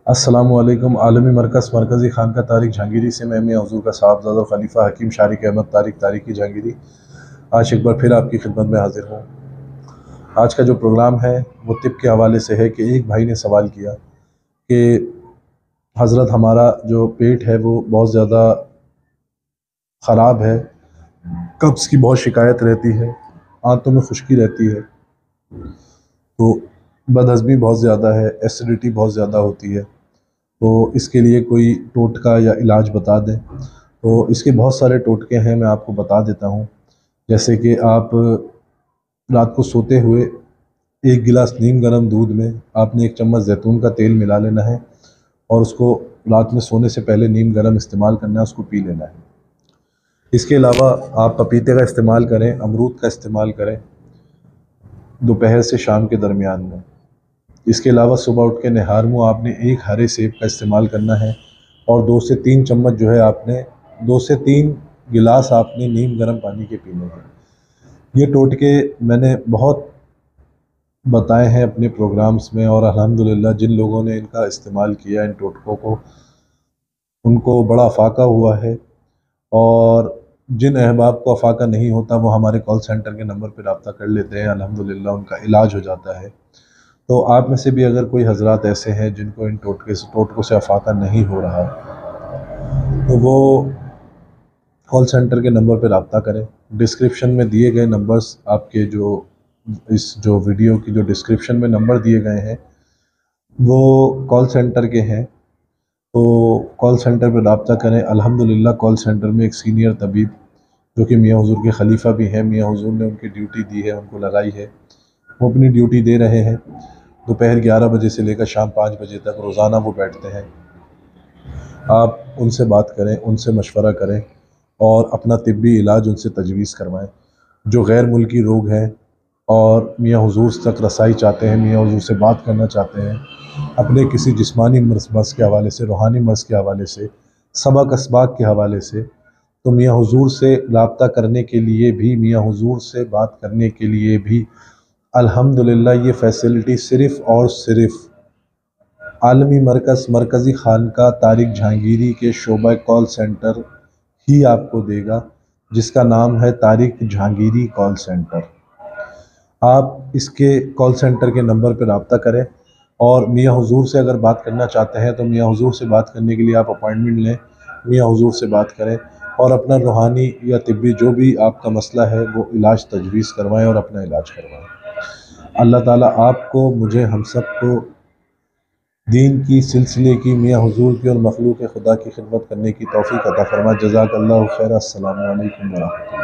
अस्सलामुअलैकुम। आलमी मरकज़ मरकज़ी खानका तारिक जहांगीरी से मैं मियां हुज़ूर का साहबज़ादा खलीफा हकीम शारिक अहमद तारिक तारिकी जहांगीरी आज एक बार फिर आपकी खिदमत में हाजिर हूँ। आज का जो प्रोग्राम है वो तिब के हवाले से है कि एक भाई ने सवाल किया कि हज़रत हमारा जो पेट है वो बहुत ज़्यादा ख़राब है, कब्ज़ की बहुत शिकायत रहती है, आंतों में खुश्की रहती है, तो बदहज़मी बहुत ज़्यादा है, एसिडिटी बहुत ज़्यादा होती है, तो इसके लिए कोई टोटका या इलाज बता दें। तो इसके बहुत सारे टोटके हैं, मैं आपको बता देता हूँ। जैसे कि आप रात को सोते हुए एक गिलास नीम गर्म दूध में आपने एक चम्मच जैतून का तेल मिला लेना है और उसको रात में सोने से पहले नीम गर्म इस्तेमाल करना है, उसको पी लेना है। इसके अलावा आप पपीते का इस्तेमाल करें, अमरूद का इस्तेमाल करें दोपहर से शाम के दरमियान में। इसके अलावा सुबह उठ के नहार मुँह आपने एक हरे सेब का इस्तेमाल करना है और 2 से 3 चम्मच जो है आपने 2 से 3 गिलास आपने नीम गर्म पानी के पीने हैं। ये टोटके मैंने बहुत बताए हैं अपने प्रोग्राम्स में और अल्हम्दुलिल्लाह जिन लोगों ने इनका इस्तेमाल किया, इन टोटकों को, उनको बड़ा अफाका हुआ है। और जिन अहबाब को अफाका नहीं होता वो हमारे कॉल सेंटर के नंबर पर रब्ता कर लेते हैं, अल्हम्दुलिल्लाह उनका इलाज हो जाता है। तो आप में से भी अगर कोई हज़रात ऐसे हैं जिनको इन टोटकों से अफाका नहीं हो रहा, तो वो कॉल सेंटर के नंबर पर रब्ता करें। डिस्क्रिप्शन में दिए गए नंबर्स आपके जो वीडियो की जो डिस्क्रिप्शन में नंबर दिए गए हैं वो कॉल सेंटर के हैं, तो कॉल सेंटर पर रब्ता करें। अल्हम्दुलिल्लाह कॉल सेंटर में एक सीनियर तबीब जो कि मियां हुज़ूर के खलीफा भी हैं, मियां हुज़ूर ने उनकी ड्यूटी दी है, उनको लगाई है, वो अपनी ड्यूटी दे रहे हैं। दोपहर 11 बजे से लेकर शाम 5 बजे तक रोज़ाना वो बैठते हैं। आप उनसे बात करें, उनसे मशवरा करें और अपना तिब्बी इलाज उनसे तजवीज़ करवाएं। जो गैर मुल्की रोग हैं और मियां हुज़ूर तक रसाई चाहते हैं, मियां हुज़ूर से बात करना चाहते हैं, अपने किसी जिस्मानी मर्ज़ के हवाले से, रूहानी मर्ज़ के हवाले से, सबक असबाक के हवाले से, तो मियां हुज़ूर से रब्ता करने के लिए भी, मियां हुज़ूर से बात करने के लिए भी अल्हम्दुलिल्लाह ये फ़ैसिलिटी सिर्फ़ और सिर्फ़ आलमी मरकज़ मरकज़ी खानका तारिक जहांगीरी के शोबा कॉल सेंटर ही आपको देगा, जिसका नाम है तारिक जहांगीरी कॉल सेंटर। आप इसके कॉल सेंटर के नंबर पर रब्ता करें और मियां हुज़ूर से अगर बात करना चाहते हैं तो मियां हुज़ूर से बात करने के लिए आप अपॉइंटमेंट लें, मियां हुज़ूर से बात करें और अपना रूहानी या तिब्बी जो भी आपका मसला है वो इलाज तजवीज़ करवाएं और अपना इलाज करवाएं। अल्लाह ताला आपको, मुझे, हम सब को दीन की, सिलसिले की, मियां हुज़ूर की और मखलूक खुदा की खिदमत करने की तौफ़ीक़ अता फ़रमाए। जज़ाकल्लाहु खैर। अस्सलामु अलैकुम व रहमतुल्लाह।